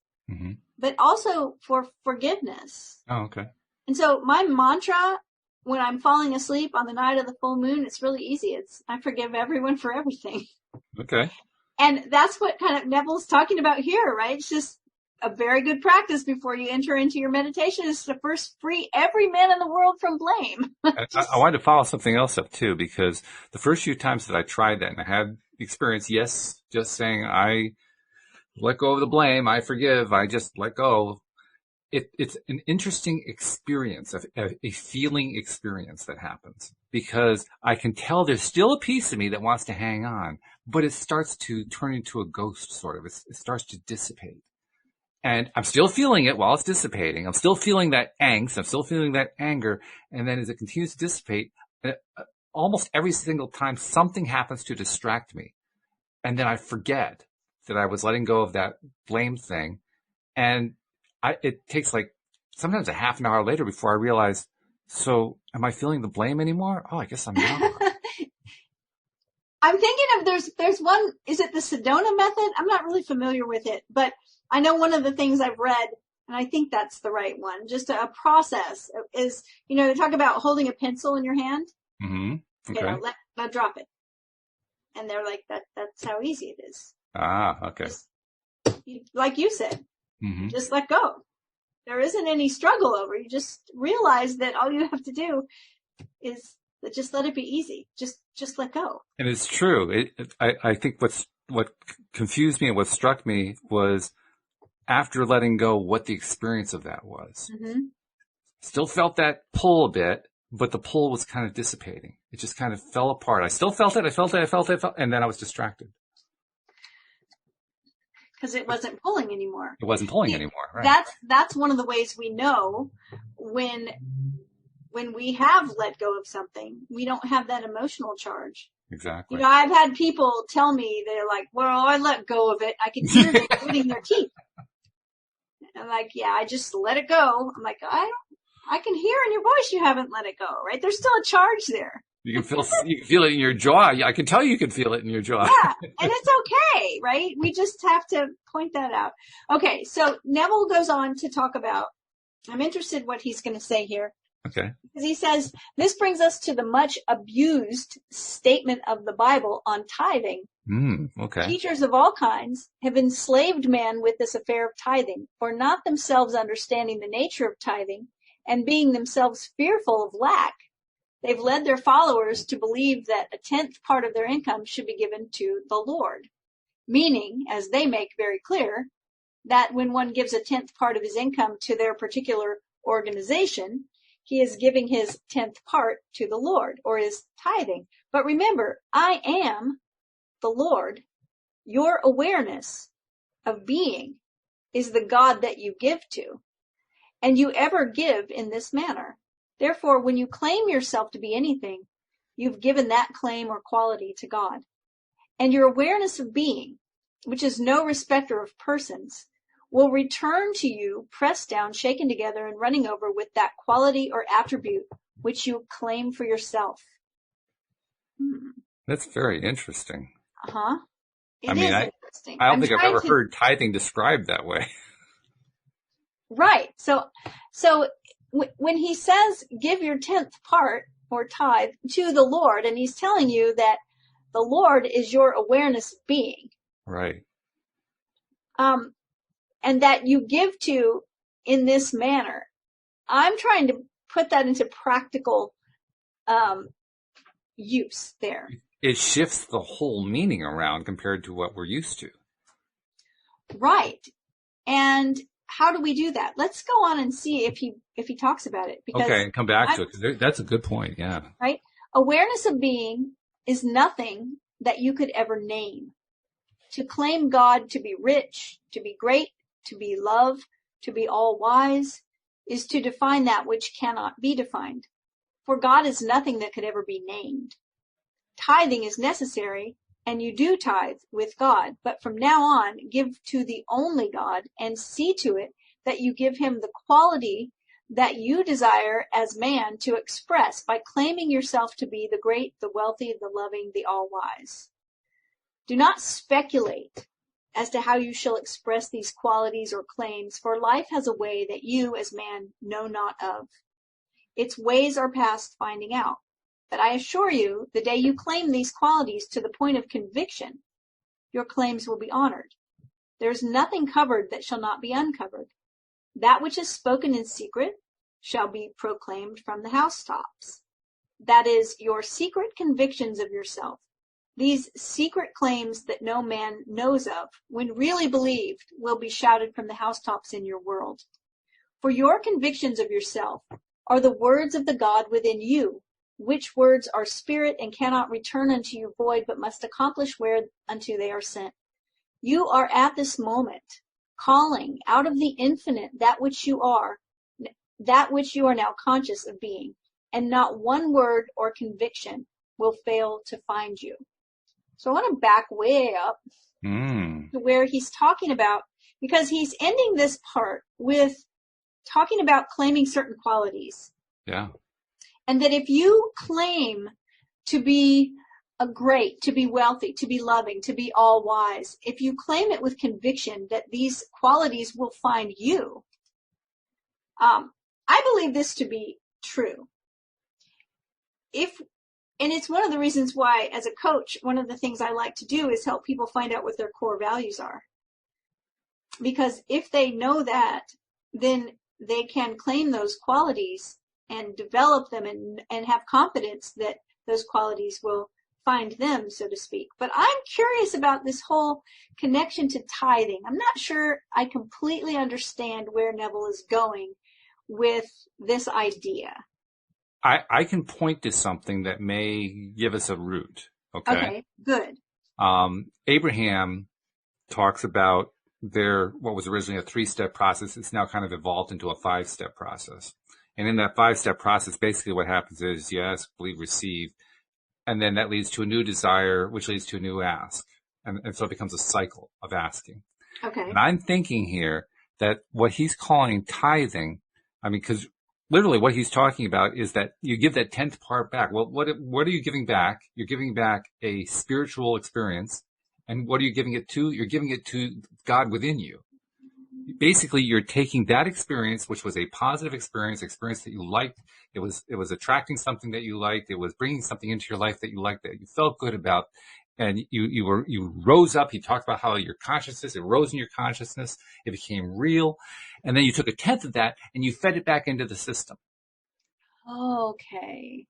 but also for forgiveness. Oh, okay. And so my mantra when I'm falling asleep on the night of the full moon, it's really easy. I forgive everyone for everything. Okay. And that's what kind of Neville's talking about here, right? It's just a very good practice before you enter into your meditation is to first free every man in the world from blame. I wanted to follow something else up too, because the first few times that I tried that and I had experience, yes, just saying I let go of the blame, I forgive, I just let go. It's an interesting experience, a feeling experience that happens, because I can tell there's still a piece of me that wants to hang on, but it starts to turn into a ghost sort of. It starts to dissipate. And I'm still feeling it while it's dissipating. I'm still feeling that angst. I'm still feeling that anger. And then as it continues to dissipate, almost every single time something happens to distract me. And then I forget that I was letting go of that blame thing. And it takes like sometimes a half an hour later before I realize, so am I feeling the blame anymore? Oh, I guess I'm not. I'm thinking of there's one, is it the Sedona method? I'm not really familiar with it, but I know one of the things I've read, and I think that's the right one, just a process is, they talk about holding a pencil in your hand. Mm-hmm. Okay. Let drop it. And they're like, that's how easy it is. Ah, okay. Like you said, mm-hmm. Just let go. There isn't any struggle over. You just realize that all you have to do is just let it be easy. Just let go. And it's true. I think what confused me and what struck me was after letting go, what the experience of that was. Mm-hmm. Still felt that pull a bit, but the pull was kind of dissipating. It just kind of fell apart. I still felt it. I felt it, and then I was distracted. Because it wasn't pulling anymore. It wasn't pulling anymore. Right. That's one of the ways we know when we have let go of something, we don't have that emotional charge. Exactly. I've had people tell me, they're like, well, I let go of it. I can hear them gritting their teeth. I'm like, yeah, I just let it go. I'm like, I can hear in your voice you haven't let it go, right? There's still a charge there. You can feel it in your jaw. I can tell you can feel it in your jaw. Yeah, and it's okay, right? We just have to point that out. Okay, so Neville goes on to talk about, I'm interested what he's going to say here. Okay. Because he says, this brings us to the much abused statement of the Bible on tithing. Okay. Teachers of all kinds have enslaved man with this affair of tithing, for not themselves understanding the nature of tithing and being themselves fearful of lack. They've led their followers to believe that a 10th part of their income should be given to the Lord, meaning, as they make very clear, that when one gives a 10th part of his income to their particular organization, he is giving his 10th part to the Lord, or is tithing. But remember, I am the Lord. Your awareness of being is the God that you give to, and you ever give in this manner. Therefore, when you claim yourself to be anything, you've given that claim or quality to God. And your awareness of being, which is no respecter of persons, will return to you, pressed down, shaken together, and running over with that quality or attribute which you claim for yourself. That's very interesting. Uh-huh. It is interesting. I don't think I've ever heard tithing described that way. Right. So when he says give your 10th part or tithe to the Lord, and he's telling you that the Lord is your awareness of being. Right. And that you give to in this manner. I'm trying to put that into practical use there. It shifts the whole meaning around compared to what we're used to. Right. And how do we do that? Let's go on and see if he talks about it. Because okay, and come back to it, because that's a good point, yeah. Right? Awareness of being is nothing that you could ever name. To claim God to be rich, to be great, to be love, to be all-wise, is to define that which cannot be defined. For God is nothing that could ever be named. Tithing is necessary, and you do tithe with God, but from now on, give to the only God and see to it that you give him the quality that you desire as man to express by claiming yourself to be the great, the wealthy, the loving, the all-wise. Do not speculate as to how you shall express these qualities or claims, for life has a way that you as man know not of. Its ways are past finding out. But I assure you, the day you claim these qualities to the point of conviction, your claims will be honored. There is nothing covered that shall not be uncovered. That which is spoken in secret shall be proclaimed from the housetops. That is, your secret convictions of yourself. These secret claims that no man knows of, when really believed, will be shouted from the housetops in your world. For your convictions of yourself are the words of the God within you, which words are spirit and cannot return unto you void, but must accomplish whereunto they are sent. You are at this moment calling out of the infinite that which you are now conscious of being, and not one word or conviction will fail to find you. So I want to back way up to where he's talking about, because he's ending this part with talking about claiming certain qualities. Yeah. And that if you claim to be to be wealthy, to be loving, to be all wise, if you claim it with conviction that these qualities will find you, I believe this to be true. And it's one of the reasons why, as a coach, one of the things I like to do is help people find out what their core values are. Because if they know that, then they can claim those qualities and develop them and have confidence that those qualities will find them, so to speak. But I'm curious about this whole connection to tithing. I'm not sure I completely understand where Neville is going with this idea. I can point to something that may give us a root. Okay, good. Abraham talks about what was originally a 3-step process. It's now kind of evolved into a 5-step process. And in that 5-step process, basically what happens is you ask, believe, receive, and then that leads to a new desire, which leads to a new ask. And so it becomes a cycle of asking. Okay. And I'm thinking here that what he's calling tithing, because literally what he's talking about is that you give that 10th part back. Well, what are you giving back? You're giving back a spiritual experience. And what are you giving it to? You're giving it to God within you. Basically, you're taking that experience, which was a positive experience that you liked. It was attracting something that you liked. It was bringing something into your life that you liked, that you felt good about. And you rose up. He talked about how your consciousness, it rose in your consciousness. It became real. And then you took a 10th of that and you fed it back into the system. Okay.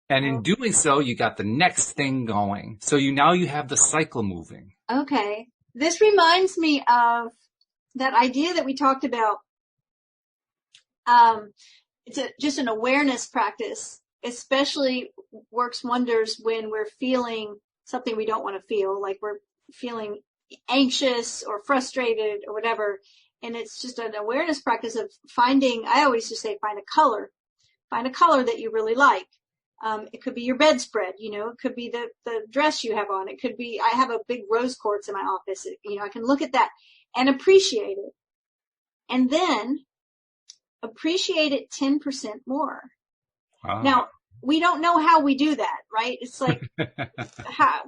And in doing so, you got the next thing going. So now you have the cycle moving. Okay. This reminds me of that idea that we talked about. It's just an awareness practice, especially works wonders when we're feeling something we don't want to feel, like we're feeling anxious or frustrated or whatever. And it's just an awareness practice of I always just say, find a color that you really like. It could be your bedspread, it could be the dress you have on. It could be, I have a big rose quartz in my office. I can look at that and appreciate it. And then appreciate it 10% more. Wow. Now, we don't know how we do that, right? It's like,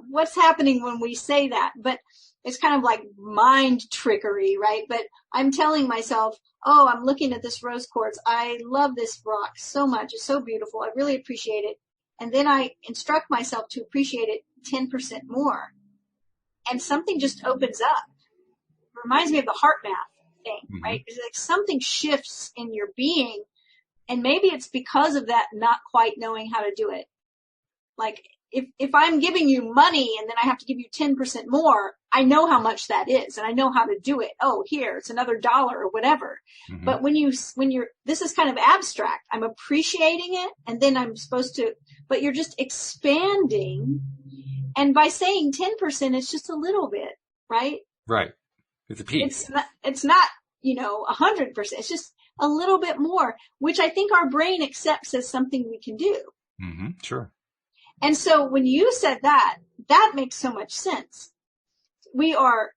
what's happening when we say that? But it's kind of like mind trickery, right? But I'm telling myself, oh, I'm looking at this rose quartz. I love this rock so much. It's so beautiful. I really appreciate it. And then I instruct myself to appreciate it 10% more. And something just opens up. It reminds me of the heart math thing, right? It's like something shifts in your being. And maybe it's because of that not quite knowing how to do it. Like if I'm giving you money and then I have to give you 10% more, I know how much that is and I know how to do it. Oh, here, it's another $1 or whatever. Mm-hmm. But this is kind of abstract. I'm appreciating it and then I'm supposed to, but you're just expanding. And by saying 10%, it's just a little bit, right? Right. It's a piece. It's not 100%. It's just a little bit more, which I think our brain accepts as something we can do. Mm-hmm. Sure. And so when you said that makes so much sense. We are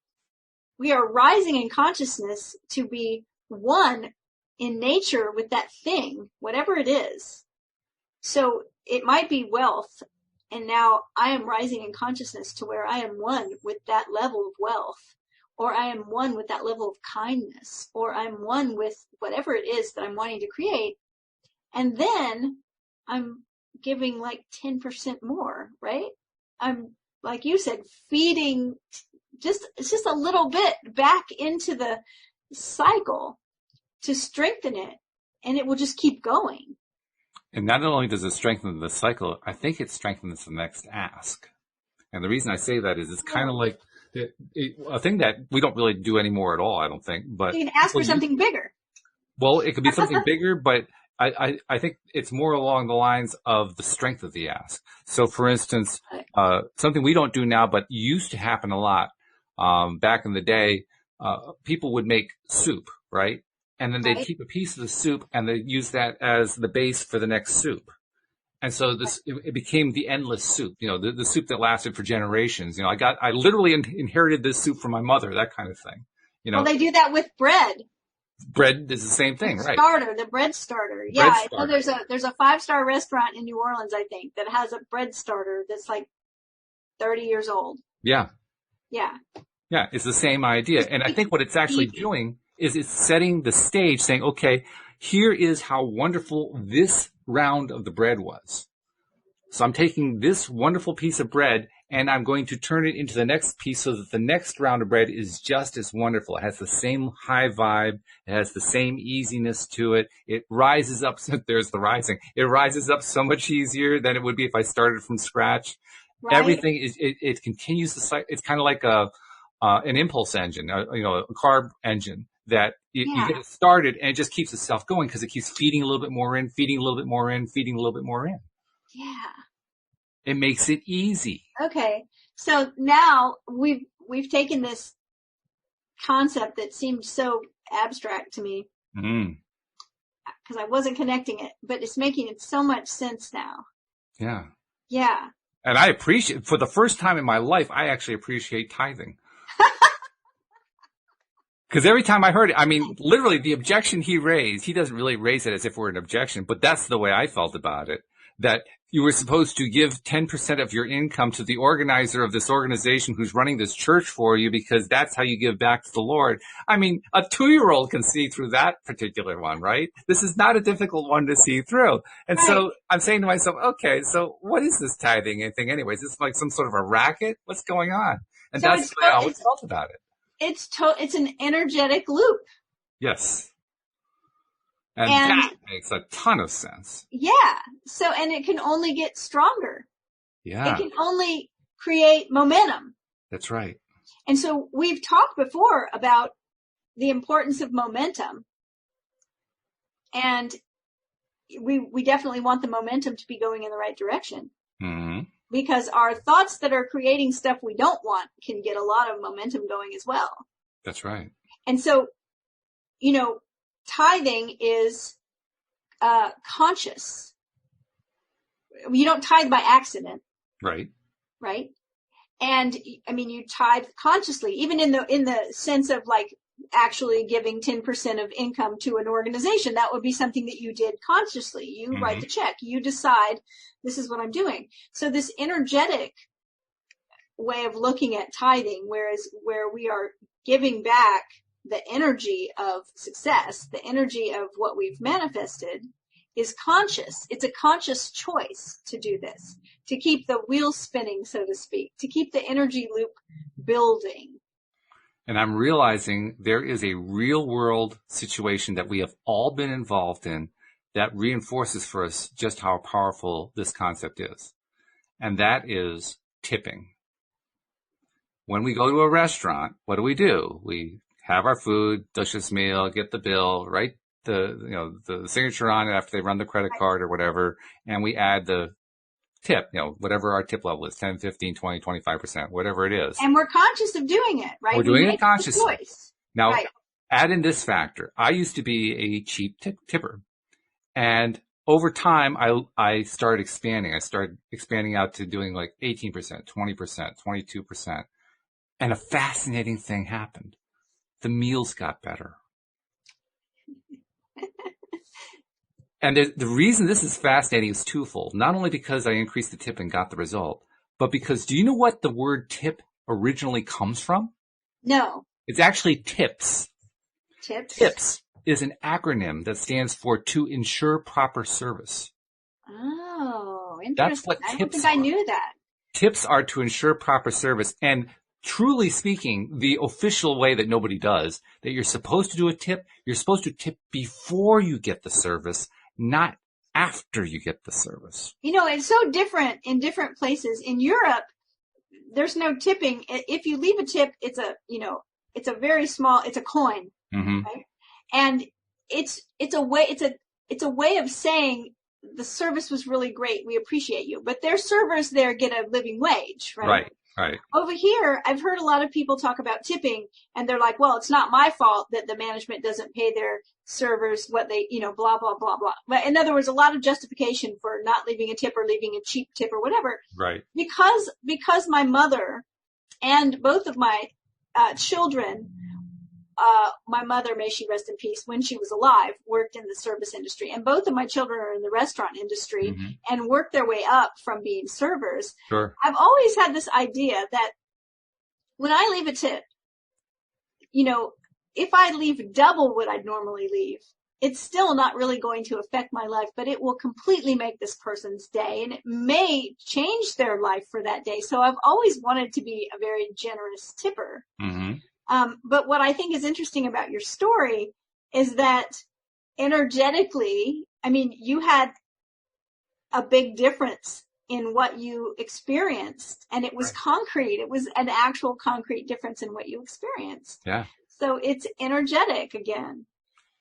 rising in consciousness to be one in nature with that thing, whatever it is. So it might be wealth. And now I am rising in consciousness to where I am one with that level of wealth, or I am one with that level of kindness, or I'm one with whatever it is that I'm wanting to create. And then I'm giving like 10% more, right? I'm, like you said, feeding it's just a little bit back into the cycle to strengthen it, and it will just keep going. And not only does it strengthen the cycle, I think it strengthens the next ask. And the reason I say that is it's kind of like a thing that we don't really do anymore at all, I don't think. But you can ask for something bigger. Well, it could be something bigger, but I think it's more along the lines of the strength of the ask. So, for instance, something we don't do now, but used to happen a lot back in the day, people would make soup, right? And then they'd keep a piece of the soup and they'd use that as the base for the next soup. And so it became the endless soup, the soup that lasted for generations. I literally inherited this soup from my mother, that kind of thing. Well, they do that with bread. Bread is the same thing, right? The bread starter. Yeah, I know there's a 5-star restaurant in New Orleans, I think, that has a bread starter that's like 30 years old. Yeah. Yeah. Yeah, it's the same idea. And I think what it's actually doing is it's setting the stage saying, okay, here is how wonderful this round of the bread was. So I'm taking this wonderful piece of bread and I'm going to turn it into the next piece so that the next round of bread is just as wonderful. It has the same high vibe. It has the same easiness to it. It rises up. There's the rising. It rises up so much easier than it would be if I started from scratch. Right. Everything is, it continues the cycle. It's kind of like an impulse engine, a carb engine that you get it started and it just keeps itself going because it keeps feeding a little bit more in, feeding a little bit more in, feeding a little bit more in. Yeah. It makes it easy. Okay. So now we've taken this concept that seemed so abstract to me because I wasn't connecting it, but it's making so much sense now. Yeah. Yeah. And I appreciate, for the first time in my life, I actually appreciate tithing. Because every time I heard it, literally the objection he raised, he doesn't really raise it as if we're an objection, but that's the way I felt about it. That you were supposed to give 10% of your income to the organizer of this organization who's running this church for you because that's how you give back to the Lord. A 2-year-old can see through that particular one, right? This is not a difficult one to see through. And so I'm saying to myself, okay, so what is this tithing thing anyways? Is this like some sort of a racket? What's going on? And so that's the way I always felt about it. It's an energetic loop. Yes. And that makes a ton of sense. Yeah. So, and it can only get stronger. Yeah. It can only create momentum. That's right. And so we've talked before about the importance of momentum. And we definitely want the momentum to be going in the right direction. Mm-hmm. Because our thoughts that are creating stuff we don't want can get a lot of momentum going as well. That's right. And so, tithing is conscious. You don't tithe by accident. Right. Right. And you tithe consciously, even in the sense of like actually giving 10% of income to an organization. That would be something that you did consciously. You write the check. You decide this is what I'm doing. So this energetic way of looking at tithing, where we are giving back the energy of success, the energy of what we've manifested, is conscious. It's a conscious choice to do this, to keep the wheel spinning, so to speak, to keep the energy loop building. And I'm realizing there is a real world situation that we have all been involved in that reinforces for us just how powerful this concept is. And that is tipping. When we go to a restaurant, what do? We have our food, delicious meal, get the bill, write the signature on it after they run the credit card or whatever, and we add the tip, whatever our tip level is, 10, 15, 20, 25%, whatever it is. And we're conscious of doing it, right? We're doing it consciously. Now, right. Add in this factor. I used to be a cheap tipper. And over time, I started expanding. I started expanding out to doing like 18%, 20%, 22%. And a fascinating thing happened. The meals got better. And the reason this is fascinating is twofold. Not only because I increased the tip and got the result, but because do you know what the word tip originally comes from? No. It's actually TIPS. Tips? TIPS is an acronym that stands for to ensure proper service. Oh, interesting. That's what I don't tips think are. I knew that. Tips are to ensure proper service. And truly speaking, the official way that nobody does, that you're supposed to do a tip, you're supposed to tip before you get the service, not after you get the service. It's so different in different places. In Europe, there's no tipping. If you leave a tip, it's a very small, it's a coin, right? And it's a way of saying the service was really great. We appreciate you. But their servers there get a living wage, right? Right. Right. Over here, I've heard a lot of people talk about tipping, and they're like, well, it's not my fault that the management doesn't pay their servers what they, blah, blah, blah, blah. But in other words, a lot of justification for not leaving a tip or leaving a cheap tip or whatever. Right. Because my mother and both of my children, my mother, may she rest in peace, when she was alive, worked in the service industry. And both of my children are in the restaurant industry and worked their way up from being servers. Sure. I've always had this idea that when I leave a tip, if I leave double what I'd normally leave, it's still not really going to affect my life, but it will completely make this person's day, and it may change their life for that day. So I've always wanted to be a very generous tipper. Mm-hmm. But what I think is interesting about your story is that energetically, you had a big difference in what you experienced, and it was concrete. It was an actual concrete difference in what you experienced. Yeah. So it's energetic again.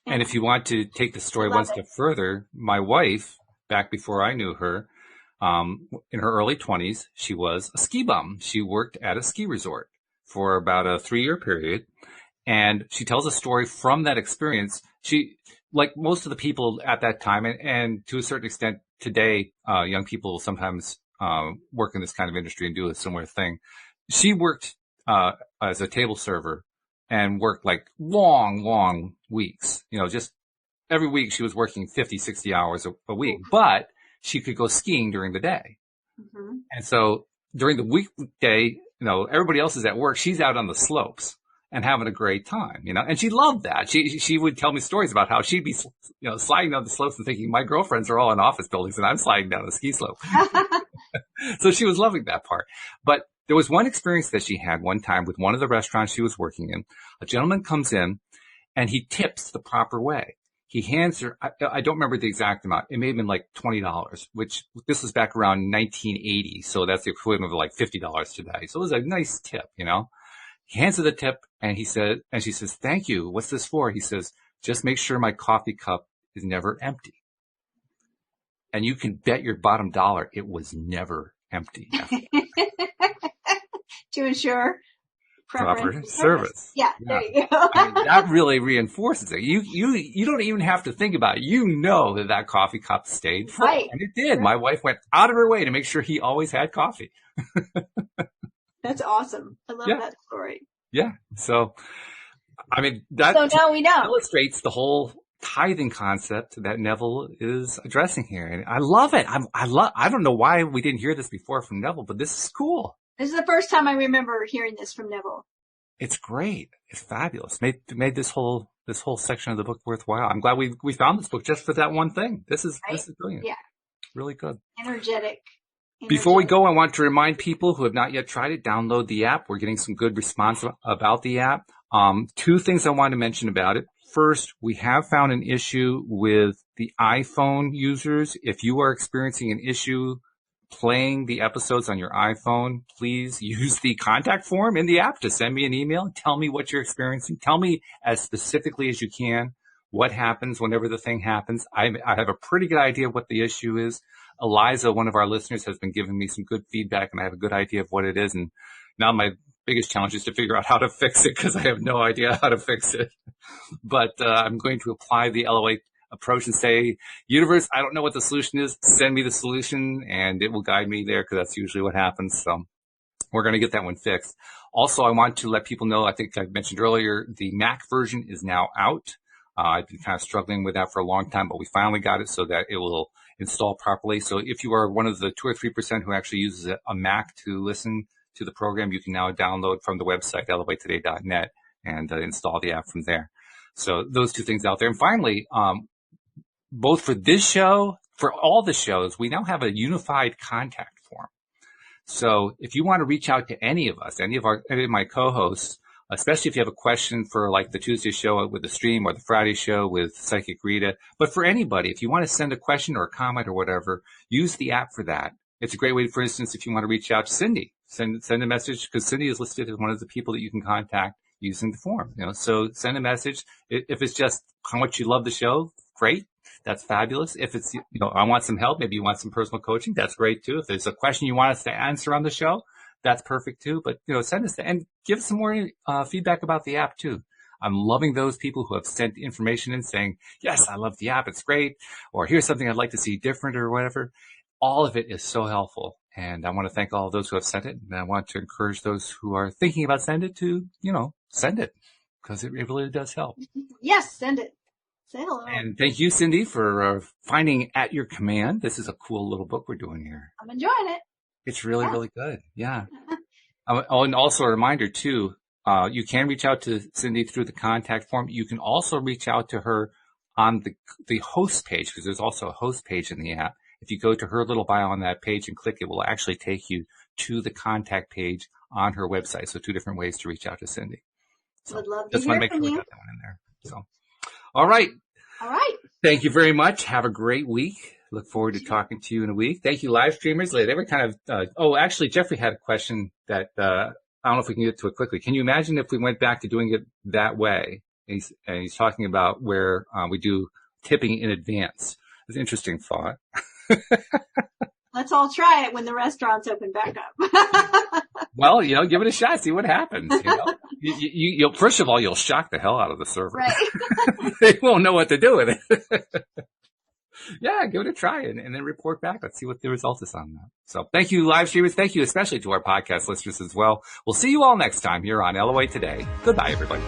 And if you want to take the story one step further, my wife, back before I knew her, in her early 20s, she was a ski bum. She worked at a ski resort for about a 3-year period. And she tells a story from that experience. She, like most of the people at that time, and to a certain extent today, young people sometimes work in this kind of industry and do a similar thing. She worked as a table server and worked like long weeks. Just every week she was working 50, 60 hours a week, but she could go skiing during the day. Mm-hmm. And so during the weekday, everybody else is at work. She's out on the slopes and having a great time, and she loved that. She would tell me stories about how she'd be, sliding down the slopes and thinking my girlfriends are all in office buildings and I'm sliding down the ski slope. So she was loving that part. But there was one experience that she had one time with one of the restaurants she was working in. A gentleman comes in and he tips the proper way. He hands her, I don't remember the exact amount. It may have been like $20, which this was back around 1980. So that's the equivalent of like $50 today. So it was a nice tip, He hands her the tip and she says, thank you. What's this for? He says, just make sure my coffee cup is never empty. And you can bet your bottom dollar it was never empty. To ensure proper service. Yeah, there you go. That really reinforces it. You don't even have to think about it. That coffee cup stayed full. Right. And it did. Right. My wife went out of her way to make sure he always had coffee. That's awesome. I love that story. Yeah. So, that so now we know. Illustrates the whole tithing concept that Neville is addressing here. And I love it. I don't know why we didn't hear this before from Neville, but this is cool. This is the first time I remember hearing this from Neville. It's great. It's fabulous. Made this whole section of the book worthwhile. I'm glad we found this book just for that one thing. This is brilliant. Yeah. Really good. Energetic. Before we go, I want to remind people who have not yet tried it, download the app. We're getting some good response about the app. 2 things I want to mention about it. First, we have found an issue with the iPhone users. If you are experiencing an issue playing the episodes on your iPhone, please use the contact form in the app to send me an email. Tell me what you're experiencing. Tell me as specifically as you can what happens whenever the thing happens. I have a pretty good idea of what the issue is. Eliza, one of our listeners, has been giving me some good feedback, and I have a good idea of what it is. And now my biggest challenge is to figure out how to fix it because I have no idea how to fix it. But I'm going to apply the LOA approach and say, universe, I don't know what the solution is. Send me the solution and it will guide me there because that's usually what happens. So we're going to get that one fixed. Also, I want to let people know, I think I mentioned earlier, the Mac version is now out. I've been kind of struggling with that for a long time, but we finally got it so that it will install properly. So if you are one of the 2 or 3% who actually uses a Mac to listen to the program, you can now download from the website, elevatetoday.net, and install the app from there. So those 2 things out there. And finally, both for this show, for all the shows, we now have a unified contact form. So if you want to reach out to any of us, any of my co-hosts, especially if you have a question for like the Tuesday show with the stream or the Friday show with Psychic Rita, but for anybody, if you want to send a question or a comment or whatever, use the app for that. It's a great way, for instance, if you want to reach out to Cindy, send a message because Cindy is listed as one of the people that you can contact using the form. So send a message. If it's just how much you love the show, great. That's fabulous. If it's, I want some help, maybe you want some personal coaching, that's great too. If there's a question you want us to answer on the show, that's perfect too. But, send us and give some more feedback about the app too. I'm loving those people who have sent information in saying, yes, I love the app. It's great. Or here's something I'd like to see different or whatever. All of it is so helpful. And I want to thank all of those who have sent it. And I want to encourage those who are thinking about sending it to, send it, because it really does help. Yes, send it. Say hello. And thank you, Cindy, for finding At Your Command. This is a cool little book we're doing here. I'm enjoying it. It's really, really good. Yeah. And also a reminder too, you can reach out to Cindy through the contact form. You can also reach out to her on the host page, because there's also a host page in the app. If you go to her little bio on that page and click, it will actually take you to the contact page on her website. So 2 different ways to reach out to Cindy. So would love to hear make from sure you. we got that one in there. So, all right. All right. Thank you very much. Have a great week. Look forward to talking to you in a week. Thank you, live streamers. They were kind of, actually, Jeffrey had a question that, I don't know if we can get to it quickly. Can you imagine if we went back to doing it that way? And he's talking about where, we do tipping in advance. It's an interesting thought. Let's all try it when the restaurants open back up. Well, give it a shot. See what happens. You'll first of all, you'll shock the hell out of the server. Right. They won't know what to do with it. Yeah, give it a try and then report back. Let's see what the result is on that. So thank you, live streamers. Thank you especially to our podcast listeners as well. We'll see you all next time here on LOA Today. Goodbye, everybody.